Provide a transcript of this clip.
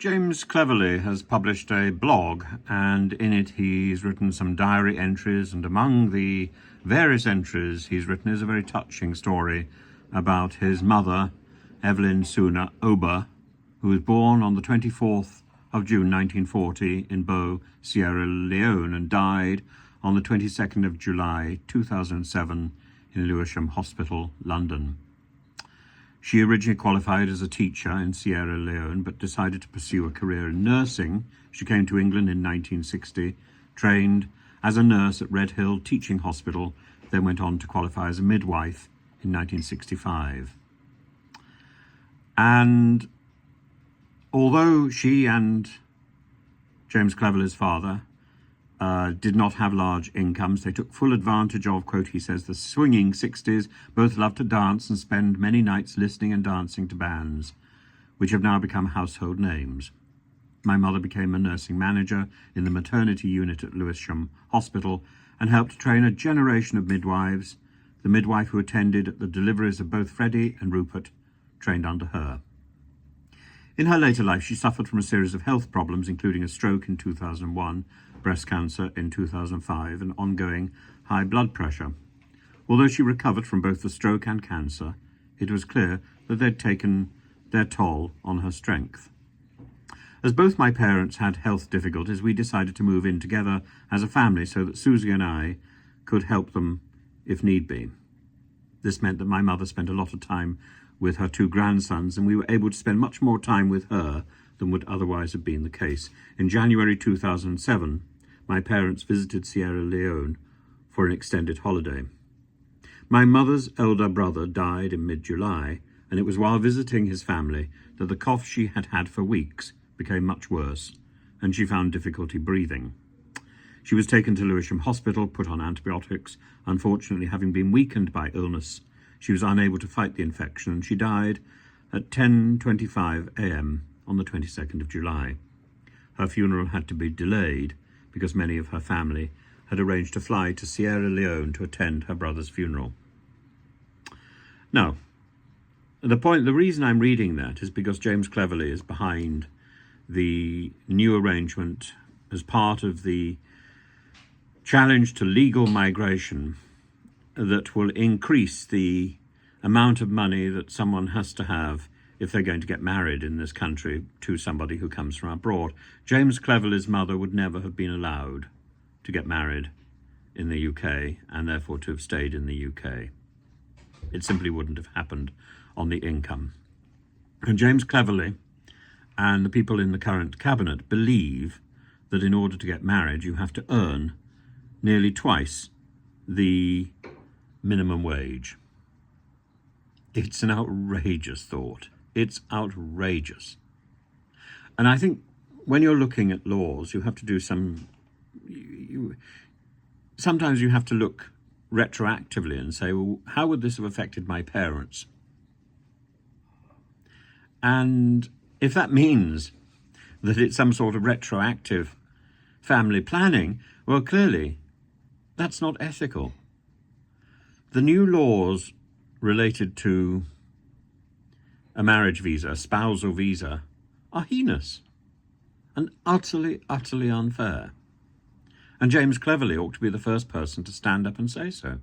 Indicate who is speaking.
Speaker 1: James Cleverly has published a blog, and in it he's written some diary entries, and among the various entries he's written is a very touching story about his mother, Evelyn Ober, who was born on the 24th of June 1940 in Bo, Sierra Leone, and died on the 22nd of July 2007 in Lewisham Hospital, London. She originally qualified as a teacher in Sierra Leone, but decided to pursue a career in nursing. She came to England in 1960, trained as a nurse at Red Hill Teaching Hospital, then went on to qualify as a midwife in 1965. And although she and James Cleverly's father did not have large incomes, they took full advantage of, quote, he says, the swinging 60s. Both loved to dance and spend many nights listening and dancing to bands, which have now become household names. My mother became a nursing manager in the maternity unit at Lewisham Hospital and helped train a generation of midwives. The midwife who attended at the deliveries of both Freddie and Rupert trained under her. In her later life, she suffered from a series of health problems, including a stroke in 2001, breast cancer in 2005, and ongoing high blood pressure. Although she recovered from both the stroke and cancer, it was clear that they'd taken their toll on her strength. As both my parents had health difficulties, we decided to move in together as a family so that Susie and I could help them if need be. This meant that my mother spent a lot of time with her two grandsons, and we were able to spend much more time with her than would otherwise have been the case. In January 2007, my parents visited Sierra Leone for an extended holiday. My mother's elder brother died in mid-July, and it was while visiting his family that the cough she had had for weeks became much worse, and she found difficulty breathing. She was taken to Lewisham Hospital, put on antibiotics. Unfortunately, having been weakened by illness, she was unable to fight the infection, and she died at 10:25 a.m. on the 22nd of July. Her funeral had to be delayed because many of her family had arranged to fly to Sierra Leone to attend her brother's funeral. Now, the reason I'm reading that is because James Cleverly is behind the new arrangement as part of the challenge to legal migration that will increase the amount of money that someone has to have if they're going to get married in this country to somebody who comes from abroad. James Cleverly's mother would never have been allowed to get married in the UK and therefore to have stayed in the UK. It simply wouldn't have happened on the income. And James Cleverly and the people in the current cabinet believe that in order to get married, you have to earn nearly twice the minimum wage. It's an outrageous thought. It's outrageous. And I think when you're looking at laws, you have to do sometimes you have to look retroactively and say, well, how would this have affected my parents? And if that means that it's some sort of retroactive family planning, well, clearly that's not ethical. The new laws related to a marriage visa, a spousal visa, are heinous and utterly, utterly unfair. And James Cleverly ought to be the first person to stand up and say so.